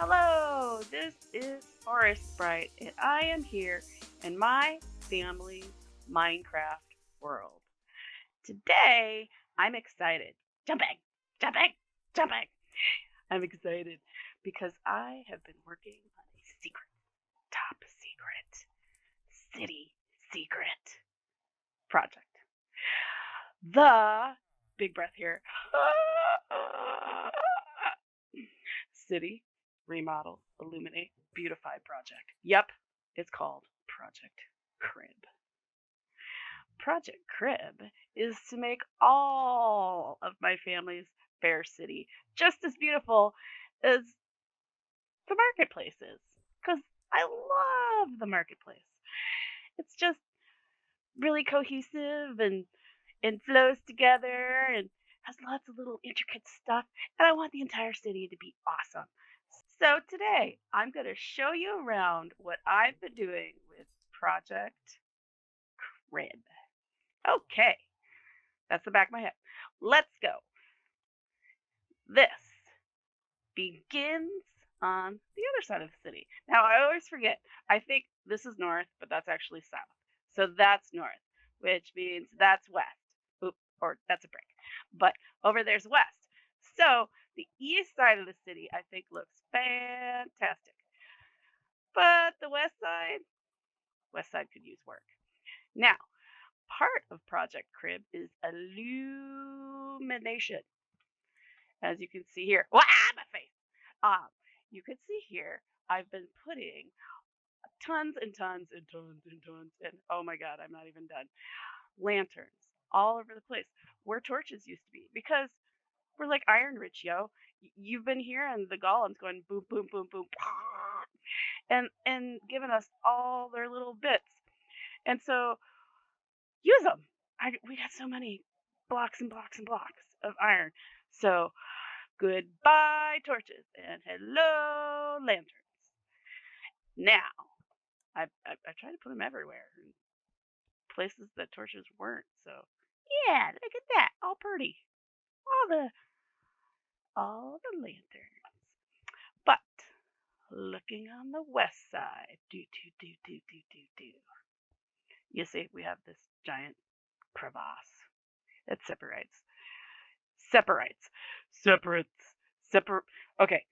Hello, this is ForrestSprite, and I am here in my family's Minecraft world. Today, I'm excited. Jumping, jumping, jumping. I'm excited because I have been working on a secret, top secret, city secret project. The, big breath here, City Remodel Illuminate Beautify Project. Yep, it's called Project C.R.I.B. Project C.R.I.B is to make all of my family's fair city just as beautiful as the marketplace is. Because I love the marketplace. It's just really cohesive and flows together and has lots of little intricate stuff. And I want the entire city to be awesome. So today I'm going to show you around what I've been doing with Project C.R.I.B. Okay, that's the back of my head. Let's go. This begins on the other side of the city. Now I always forget. I think this is north, but that's actually south. So that's north, which means that's west. Oop, or that's a break. But over there's west. So the east side of the city, I think, looks fantastic. But the west side could use work. Now, part of Project C.R.I.B is illumination. As you can see here. Wow, my face. You can see here, I've been putting tons and tons and tons and tons and oh my god, I'm not even done. Lanterns all over the place where torches used to be because we're like iron rich, yo. You've been here and the golems going boom, boom, boom, boom, and giving us all their little bits. And so use them. We got so many blocks and blocks and blocks of iron. So goodbye torches and hello lanterns. Now I tried to put them everywhere, in places that torches weren't. So yeah, look at that, all pretty, all the lanterns. But looking on the west side, you see, we have this giant crevasse. It separates. Okay,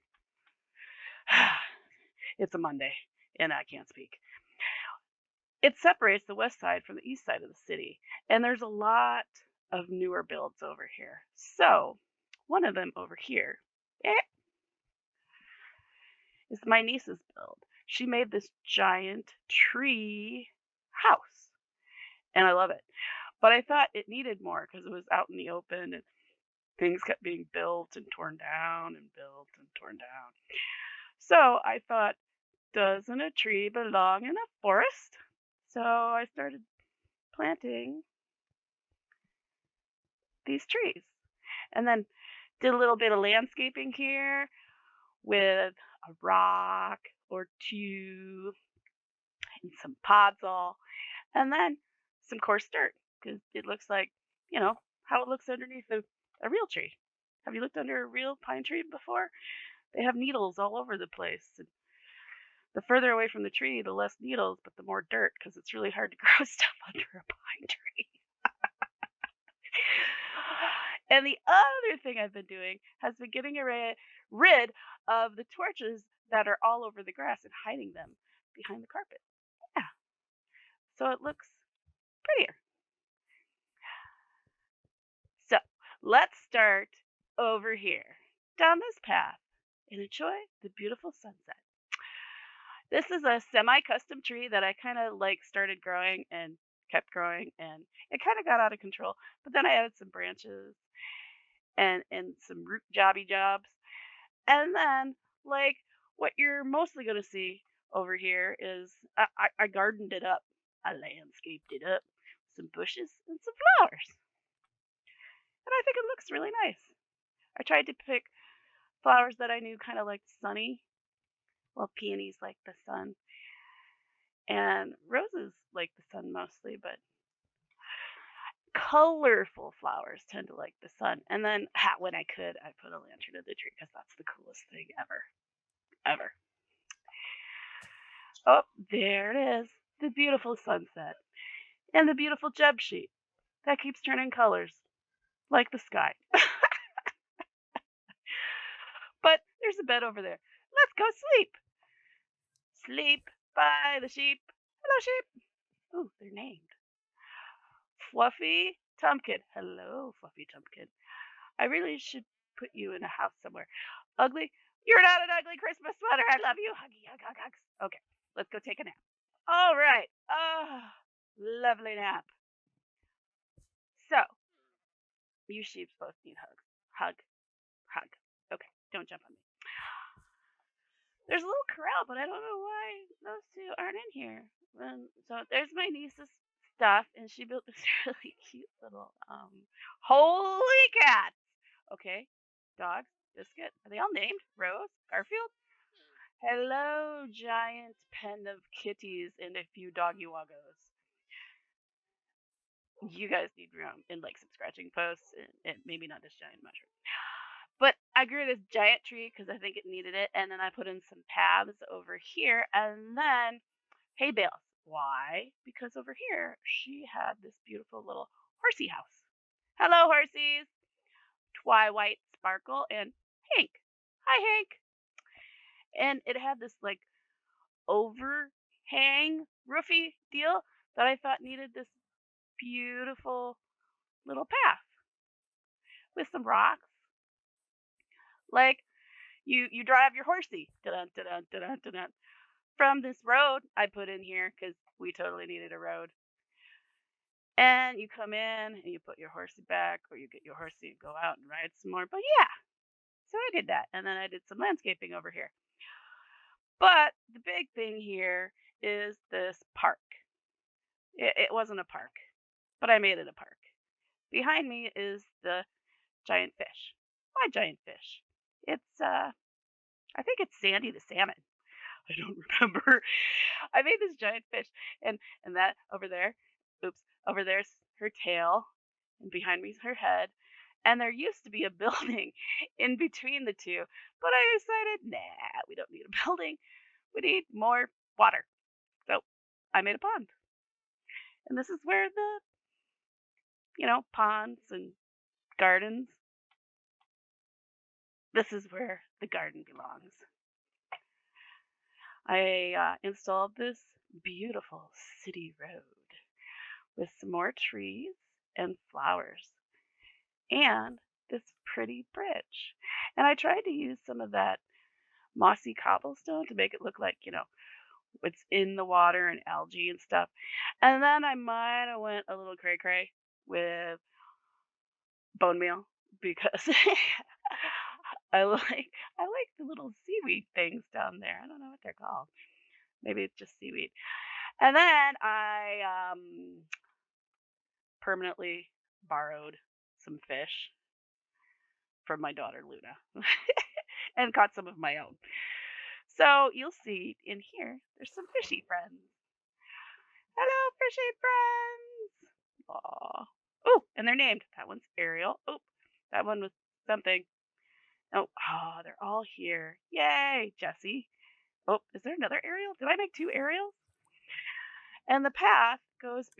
it's a Monday and I can't speak. It separates the west side from the east side of the city, and there's a lot of newer builds over here. So one of them over here is my niece's build. She made this giant tree house, and I love it. But I thought it needed more because it was out in the open and things kept being built and torn down and built and torn down. So I thought, doesn't a tree belong in a forest? So I started planting these trees and then did a little bit of landscaping here with a rock or two and some podzol and then some coarse dirt because it looks like, how it looks underneath a real tree. Have you looked under a real pine tree before? They have needles all over the place. And the further away from the tree, the less needles, but the more dirt because it's really hard to grow stuff under a pine tree. And the other thing I've been doing has been getting rid of the torches that are all over the grass and hiding them behind the carpet. Yeah. So it looks prettier. So let's start over here, down this path, and enjoy the beautiful sunset. This is a semi-custom tree that I kind of started growing and kept growing, and it kind of got out of control. But then I added some branches and some root jobs. And then, what you're mostly going to see over here is I gardened it up. I landscaped it up, some bushes and some flowers. And I think it looks really nice. I tried to pick flowers that I knew kind of like sunny. Well, peonies like the sun. And roses like the sun mostly, but colorful flowers tend to like the sun. And then when I could, I put a lantern in the tree because that's the coolest thing ever. ever. Oh, there it is. The beautiful sunset. And the beautiful jeb sheet that keeps turning colors like the sky. But there's a bed over there. Let's go sleep. Sleep by the sheep. Hello, sheep. Ooh, they're named. Fluffy Tumpkin. Hello, Fluffy Tumpkin. I really should put you in a house somewhere. Ugly. You're not an ugly Christmas sweater. I love you. Huggy, hug, hug, hugs. Okay, let's go take a nap. All right. Lovely nap. So, you sheeps both need hugs. Hug, hug. Okay, don't jump on me. There's a little corral, but I don't know why those two aren't in here. So there's my niece's stuff, and she built this really cute little holy cat. Okay, dogs, biscuit. Are they all named? Rose, Garfield. Hello, giant pen of kitties and a few doggy woggos. You guys need room and like some scratching posts and maybe not this giant mushroom. But I grew this giant tree because I think it needed it, and then I put in some paths over here, and then hay bales. Why? Because over here she had this beautiful little horsey house. Hello, horsies. Twilight Sparkle and Hank. Hi, Hank. And it had this like overhang roofy deal that I thought needed this beautiful little path with some rocks. Like you drive your horsey dun, dun, dun, dun, dun, dun, from this road I put in here because we totally needed a road. And you come in and you put your horsey back, or you get your horsey and go out and ride some more. But yeah, so I did that. And then I did some landscaping over here. But the big thing here is this park. It wasn't a park, but I made it a park. Behind me is the giant fish. Why giant fish? It's I think it's Sandy the salmon. I don't remember. I made this giant fish, and that over there, oops, over there's her tail, and behind me's her head. And there used to be a building in between the two, but I decided, nah, we don't need a building. We need more water. So I made a pond. And this is where the, ponds and gardens, this is where the garden belongs. I installed this beautiful city road with some more trees and flowers and this pretty bridge. And I tried to use some of that mossy cobblestone to make it look like, what's in the water and algae and stuff. And then I might have went a little cray cray with bone meal because I like the little seaweed things down there. I don't know what they're called. Maybe it's just seaweed. And then I permanently borrowed some fish from my daughter Luna and caught some of my own. So you'll see in here, there's some fishy friends. Hello, fishy friends. Aw. Oh, and they're named. That one's Ariel. Oh, that one was something. Oh, they're all here. Yay, Jessie. Oh, is there another Ariel? Did I make two Ariels? And the path goes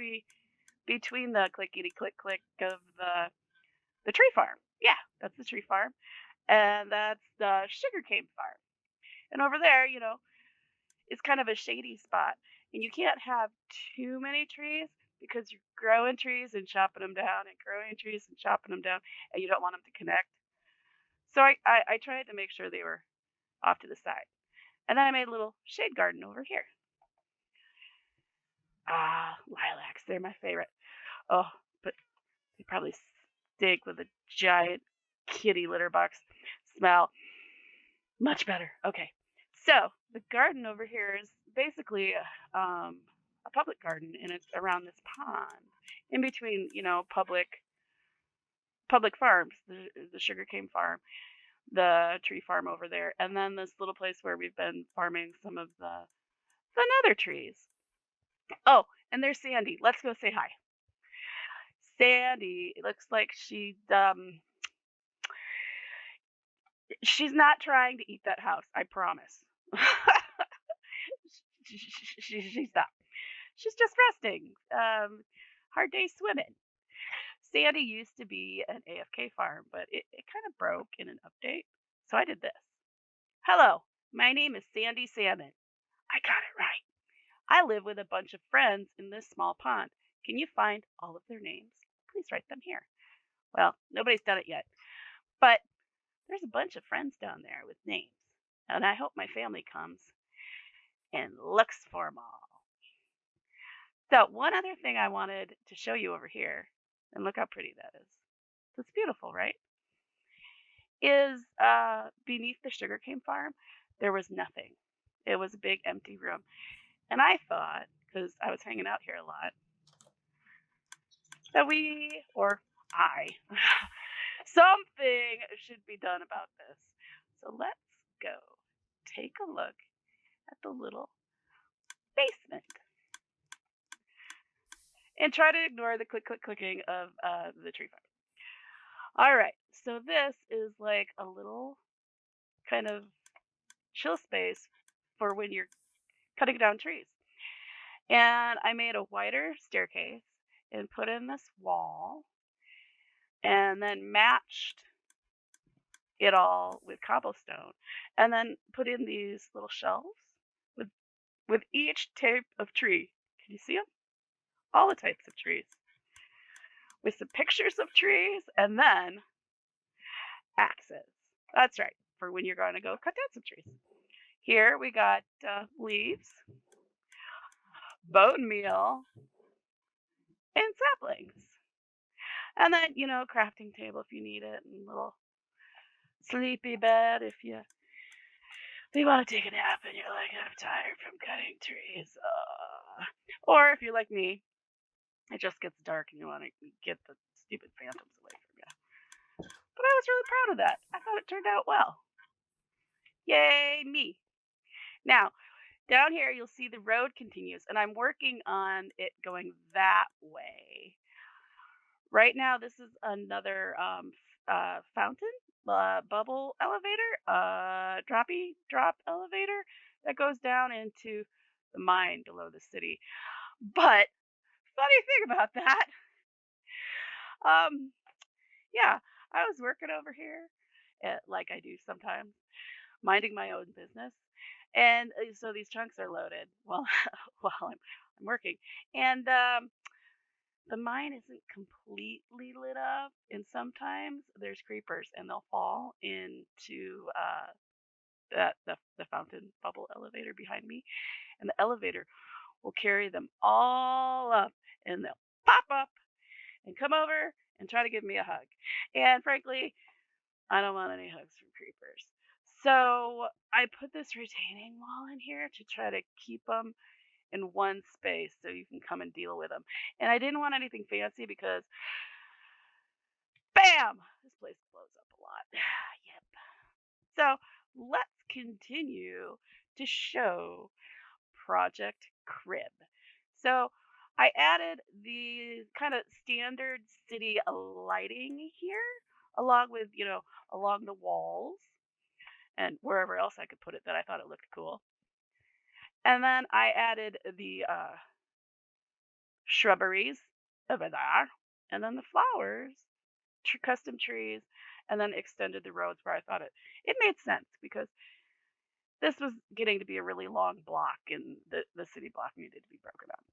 between the clickety click click of the tree farm. Yeah, that's the tree farm. And that's the sugarcane farm. And over there, it's kind of a shady spot. And you can't have too many trees because you're growing trees and chopping them down and growing trees and chopping them down, and you don't want them to connect. So I tried to make sure they were off to the side. And then I made a little shade garden over here. Lilacs, they're my favorite. Oh, but they probably stink with a giant kitty litter box smell. Much better. Okay. So the garden over here is basically a public garden, and it's around this pond in between, public farms, the sugarcane farm, the tree farm over there, and then this little place where we've been farming some of the nether trees. Oh, and there's Sandy. Let's go say hi. Sandy, it looks like she's not trying to eat that house, I promise. She's not. She's just resting. Hard day swimming. Sandy used to be an AFK farm, but it kind of broke in an update. So I did this. Hello, my name is Sandy Salmon. I got it right. I live with a bunch of friends in this small pond. Can you find all of their names? Please write them here. Well, nobody's done it yet, but there's a bunch of friends down there with names, and I hope my family comes and looks for them all. So, one other thing I wanted to show you over here, and look how pretty that is. It's beautiful, right? Is beneath the sugarcane farm, there was nothing. It was a big empty room. And I thought, because I was hanging out here a lot, that I, something should be done about this. So let's go take a look at the little basement and try to ignore the clicking of the tree farm. All right, so this is like a little kind of chill space for when you're cutting down trees. And I made a wider staircase and put in this wall and then matched it all with cobblestone and then put in these little shelves with each type of tree. Can you see them? All the types of trees. With some pictures of trees and then axes. That's right, for when you're going to go cut down some trees. Here we got leaves, bone meal, and saplings. And then, crafting table if you need it, and little sleepy bed if you want to take a nap and you're like, I'm tired from cutting trees. Or if you're like me, it just gets dark and you want to get the stupid phantoms away from you. But I was really proud of that. I thought it turned out well. Yay, me. Now, down here you'll see the road continues, and I'm working on it going that way. Right now, this is another fountain, bubble elevator, drop elevator that goes down into the mine below the city. But funny thing about that, yeah, I was working over here, like I do sometimes, minding my own business, and so these trunks are loaded while while I'm working, and the mine isn't completely lit up, and sometimes there's creepers, and they'll fall into the fountain bubble elevator behind me, and the elevator will carry them all up, and they'll pop up and come over and try to give me a hug. And frankly, I don't want any hugs from creepers. So I put this retaining wall in here to try to keep them in one space so you can come and deal with them. And I didn't want anything fancy because, bam, this place blows up a lot. Yep. So let's continue to show Project C.R.I.B. So I added the kind of standard city lighting here, along with, along the walls and wherever else I could put it that I thought it looked cool. And then I added the shrubberies over there, and then the flowers, custom trees, and then extended the roads where I thought it made sense because this was getting to be a really long block, and the city block needed to be broken up.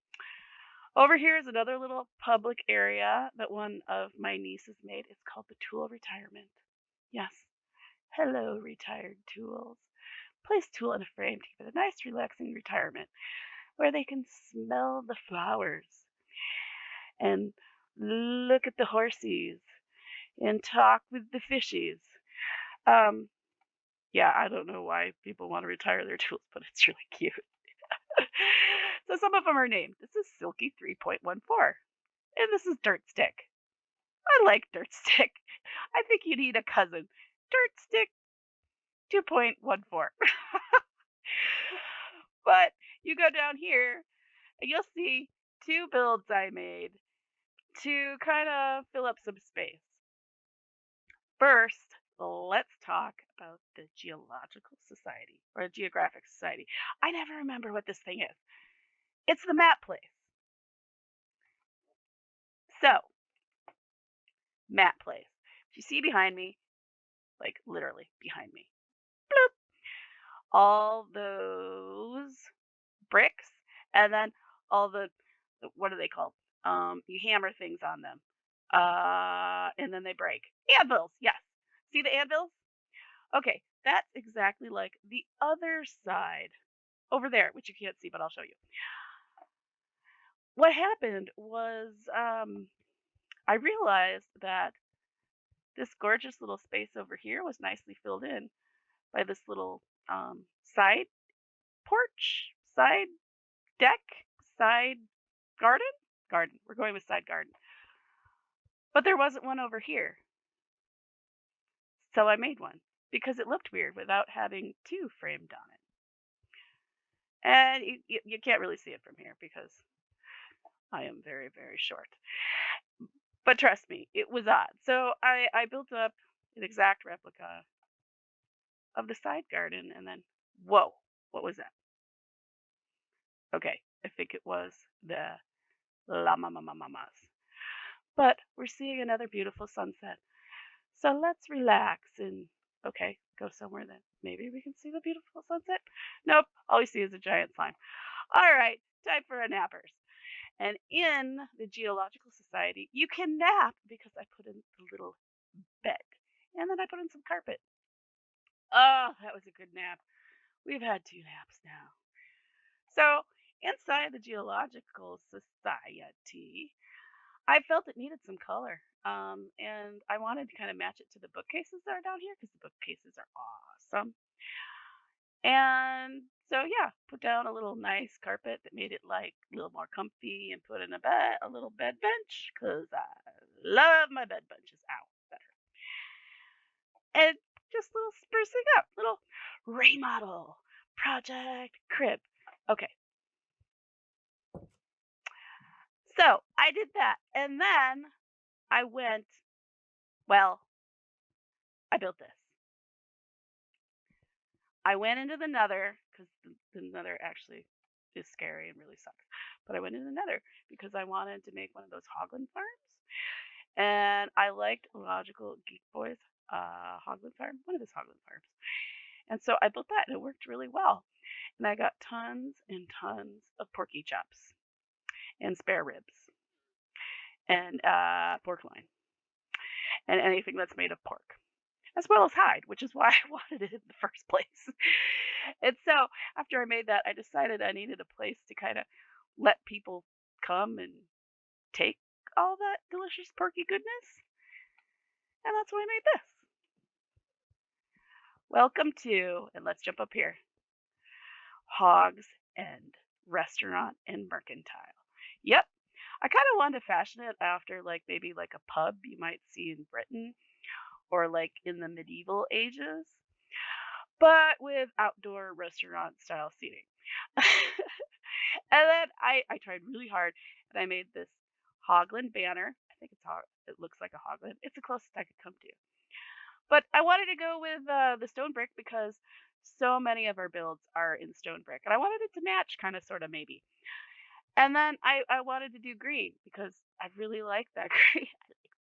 Over here is another little public area that one of my nieces made. It's called the Tool Retirement. Yes. Hello, retired tools. Place tool in a frame to give it a nice, relaxing retirement where they can smell the flowers and look at the horsies and talk with the fishies. Yeah, I don't know why people want to retire their tools, but it's really cute. So some of them are named. This is Silky 3.14, and this is Dirt Stick. I like Dirt Stick. I think you need a cousin. Dirt Stick 2.14. But you go down here and you'll see two builds I made to kind of fill up some space. First, let's talk about the Geological Society or the Geographic Society. I never remember what this thing is. It's the map place. So, map place. If you see behind me, like literally behind me, bloop, all those bricks, and then all what are they called? You hammer things on them, and then they break. Anvils, yes. See the anvils? Okay, that's exactly like the other side over there, which you can't see, but I'll show you. What happened was I realized that this gorgeous little space over here was nicely filled in by this little side porch, side deck, side garden. Garden. We're going with side garden. But there wasn't one over here. So I made one because it looked weird without having two framed on it. And you can't really see it from here because I am very, very short. But trust me, it was odd. So I built up an exact replica of the side garden and then, whoa, what was that? Okay, I think it was the llama mamas. But we're seeing another beautiful sunset. So let's relax and, okay, go somewhere that maybe we can see the beautiful sunset. Nope, all we see is a giant slime. All right, time for a nappers. And in the Geological Society, you can nap because I put in the little bed. And then I put in some carpet. Oh, that was a good nap. We've had 2 naps now. So, inside the Geological Society, I felt it needed some color. And I wanted to kind of match it to the bookcases that are down here because the bookcases are awesome. And so yeah, put down a little nice carpet that made it like a little more comfy and put in a little bed bench because I love my bed benches. Ow, better. And just a little sprucing up, little remodel, Project C.R.I.B. Okay, so I did that. And then I went, well, I built this. I went into the nether because the nether actually is scary and really sucks. But I went into the nether because I wanted to make one of those hoglin farms. And I liked Logical Geek Boy's hoglin farm, one of his hoglin farms. And so I built that and it worked really well. And I got tons and tons of porky chops and spare ribs and pork loin and anything that's made of pork, as well as hide, which is why I wanted it in the first place. And so after I made that, I decided I needed a place to kind of let people come and take all that delicious porky goodness. And that's why I made this. Welcome to, and let's jump up here, Hogs End Restaurant and Mercantile. Yep. I kind of wanted to fashion it after like maybe like a pub you might see in Britain or like in the medieval ages, but with outdoor restaurant style seating. And then I tried really hard and I made this hoglin banner. I think it looks like a hoglin. It's the closest I could come to. But I wanted to go with the stone brick because so many of our builds are in stone brick. And I wanted it to match kind of sort of maybe. And then I wanted to do green because I really like that green.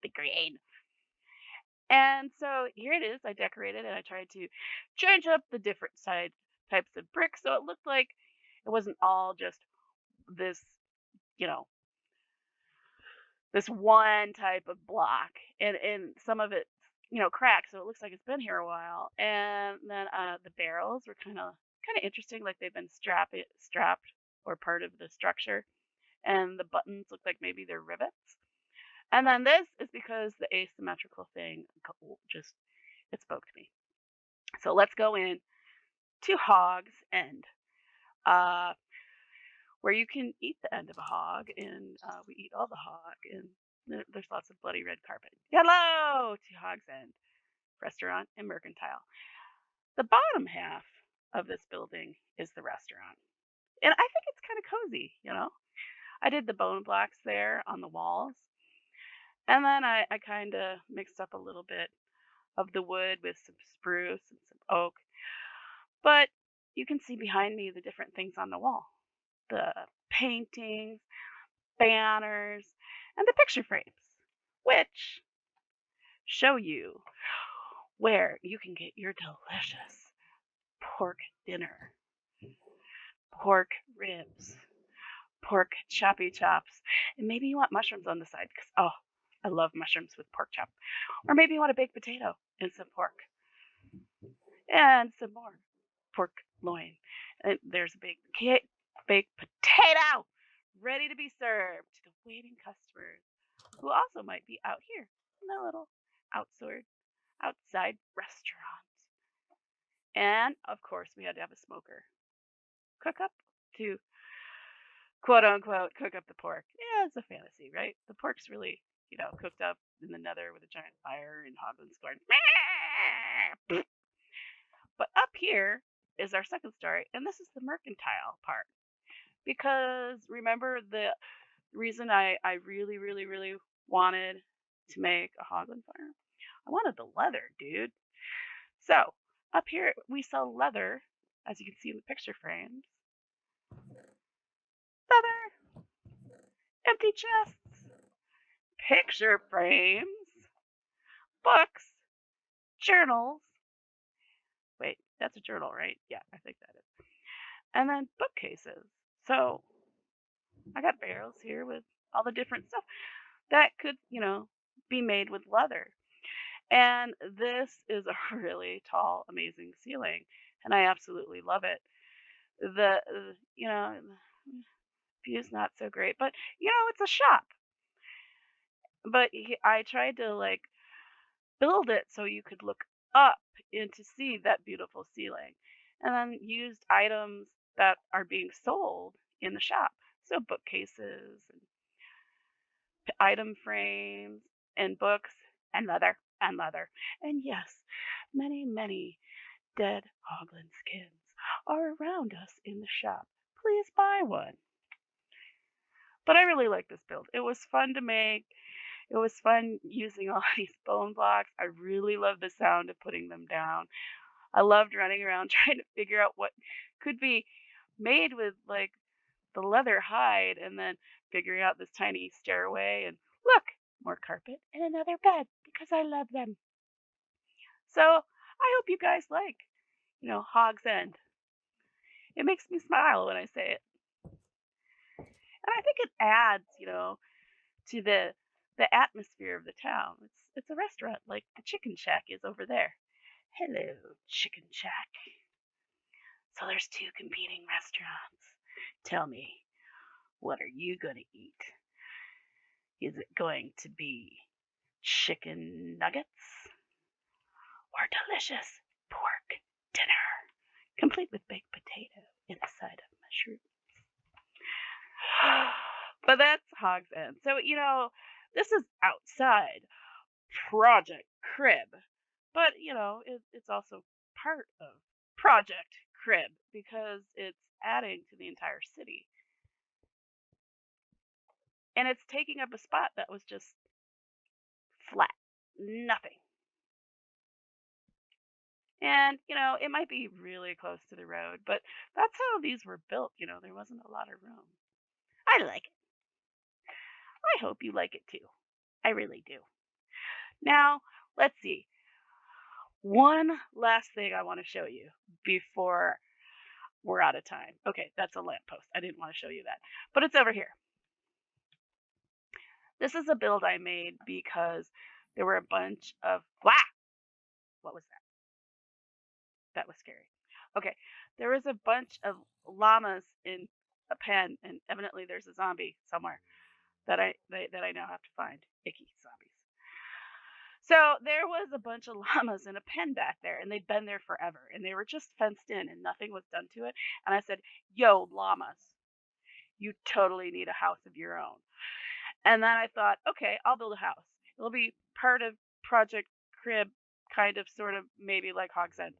The green. And so here it is. I decorated and I tried to change up the different side types of brick so it looked like it wasn't all just this, you know, this one type of block. And some of it, cracked, so it looks like it's been here a while. And then the barrels were kind of interesting, like they've been strapped or part of the structure. And the buttons look like maybe they're rivets. And then this is because the asymmetrical thing just, it spoke to me. So let's go in to Hog's End, where you can eat the end of a hog, and we eat all the hog, and there's lots of bloody red carpet. Hello to Hog's End Restaurant and Mercantile. The bottom half of this building is the restaurant. And I think it's kind of cozy, I did the bone blocks there on the walls. And then I kind of mixed up a little bit of the wood with some spruce and some oak. But you can see behind me the different things on the wall, the paintings, banners, and the picture frames, which show you where you can get your delicious pork dinner, pork ribs, pork choppy chops, and maybe you want mushrooms on the side because, oh, I love mushrooms with pork chop. Or maybe you want a baked potato and some pork and some more pork loin. And there's a baked potato ready to be served to the waiting customers who also might be out here in the little outside restaurant. And of course, we had to have a smoker cook up to quote unquote cook up the pork. Yeah, it's a fantasy, right? The pork's really, cooked up in the nether with a giant fire and hoglins going. But up here is our second story, and this is the mercantile part. Because remember the reason I really, really, really wanted to make a hoglin fire? I wanted the leather, dude. So up here we sell leather, as you can see in the picture frames. Leather, empty chests, picture frames, books, journals. Wait, that's a journal, right? Yeah, I think that is. And then bookcases. So I got barrels here with all the different stuff that could, be made with leather. And this is a really tall, amazing ceiling, and I absolutely love it. The view's not so great, but it's a shop. But I tried to like build it so you could look up and to see that beautiful ceiling, and then used items that are being sold in the shop. So bookcases and item frames and books and leather and leather. And yes, many, many dead hoglin skins are around us in the shop. Please buy one. But I really like this build. It was fun to make. It was fun using all these bone blocks. I really love the sound of putting them down. I loved running around trying to figure out what could be made with like the leather hide and then figuring out this tiny stairway and look, more carpet and another bed because I love them. So I hope you guys like, Hog's End. It makes me smile when I say it. And I think it adds, to the atmosphere of the town. It's a restaurant like the Chicken Shack is over there. Hello, Chicken Shack. So there's two competing restaurants. Tell me, what are you going to eat? Is it going to be chicken nuggets or delicious pork dinner, complete with baked potato and a side of mushrooms? But that's Hog's End. So, this is outside Project C.R.I.B. But, it's also part of Project C.R.I.B. because it's adding to the entire city. And it's taking up a spot that was just flat. Nothing. And, it might be really close to the road, but that's how these were built. There wasn't a lot of room. I like it. I hope you like it too. I really do. Now, let's see. One last thing I want to show you before we're out of time. Okay, that's a lamppost. I didn't want to show you that, but it's over here. This is a build I made because there were a bunch of, what was that? That was scary. Okay, there was a bunch of llamas in a pen, and evidently there's a zombie somewhere that I now have to find. Icky zombies. So there was a bunch of llamas in a pen back there, and they'd been there forever, and they were just fenced in, and nothing was done to it. And I said, "Yo, llamas, you totally need a house of your own." And then I thought, okay, I'll build a house. It'll be part of Project C.R.I.B, kind of, sort of, maybe like Hog's End.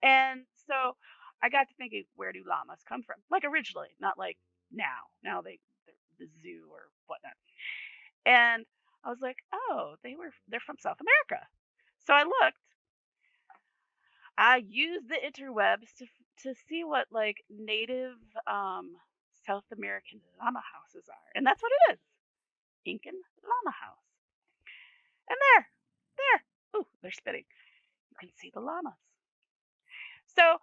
And so I got to thinking, where do llamas come from? Like originally, not like now. Now they're the zoo or whatnot. And I was like, oh, they're from South America. So I looked. I used the interwebs to see what like native South American llama houses are, and that's what it is. Incan llama house. And there. Ooh, they're spitting. You can see the llamas. So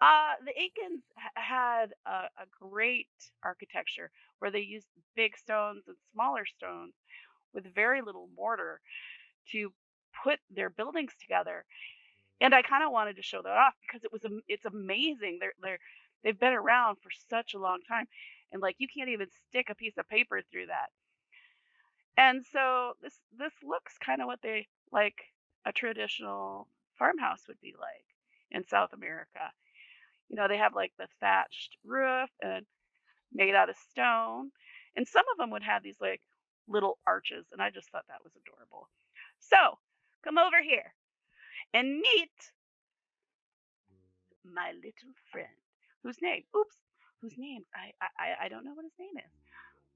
the Incans had a great architecture where they used big stones and smaller stones with very little mortar to put their buildings together. And I kind of wanted to show that off because it's amazing. They've been around for such a long time, and like you can't even stick a piece of paper through that. And so this looks kind of what they like a traditional farmhouse would be like in South America. They have like the thatched roof and made out of stone. And some of them would have these like little arches, and I just thought that was adorable. So come over here and meet my little friend, whose name I don't know what his name is,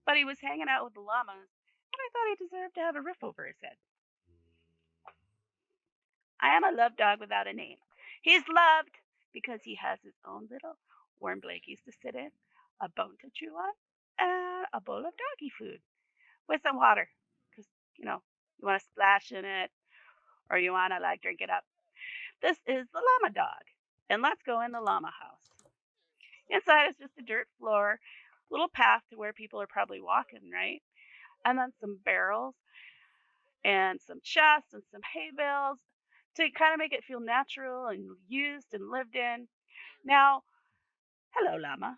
but he was hanging out with the llamas, and I thought he deserved to have a roof over his head. I am a love dog without a name. He's loved because he has his own little warm blankies to sit in, a bone to chew on, and a bowl of doggy food with some water. Because, you want to splash in it or you want to like drink it up. This is the llama dog. And let's go in the llama house. Inside is just a dirt floor, little path to where people are probably walking, right? And then some barrels and some chests and some hay bales to kind of make it feel natural and used and lived in. Now, hello, llama.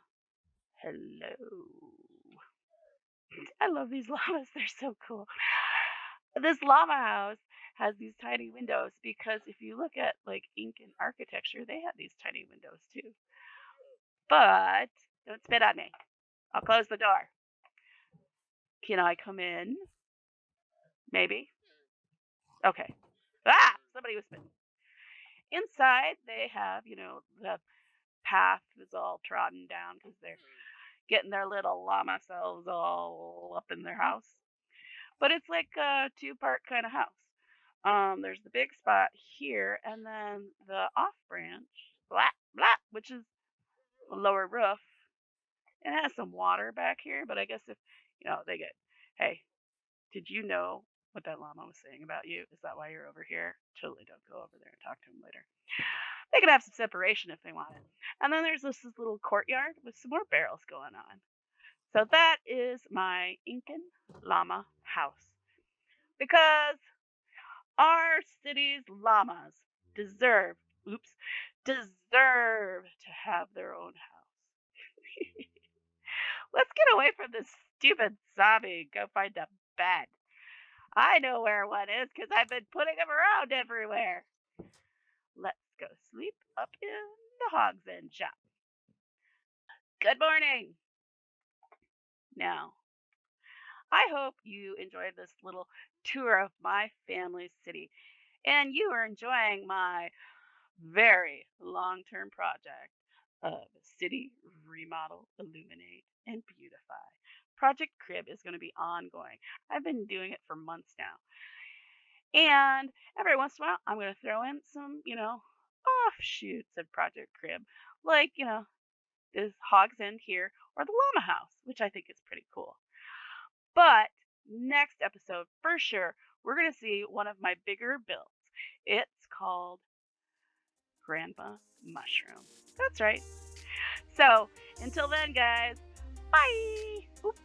Hello. I love these llamas. They're so cool. This llama house has these tiny windows because if you look at like Incan architecture, they had these tiny windows too. But don't spit on me. I'll close the door. Can I come in? Maybe. Okay. Ah! Somebody was spitting. Inside, they have, the path is all trodden down because they're getting their little llama selves all up in their house. But it's like a two-part kind of house. There's the big spot here, and then the off branch, which is a lower roof. It has some water back here, but I guess if they get, hey, did you know what that llama was saying about you? Is that why you're over here? Totally don't go over there and talk to him later. They could have some separation if they wanted. And then there's this little courtyard with some more barrels going on. So that is my Incan llama house. Because our city's llamas deserve to have their own house. Let's get away from this stupid zombie and go find a bed. I know where one is because I've been putting them around everywhere. Let's go sleep up in the hog's end shop. Good morning. Now, I hope you enjoyed this little tour of my family's city and you are enjoying my very long-term project of city remodel, illuminate, and beautify. Project C.R.I.B is going to be ongoing. I've been doing it for months now. And every once in a while, I'm going to throw in some, offshoots of Project C.R.I.B, like, this Hog's End here or the Llama House, which I think is pretty cool. But next episode, for sure, we're going to see one of my bigger builds. It's called Grandma Mushroom. That's right. So until then, guys, bye. Oop.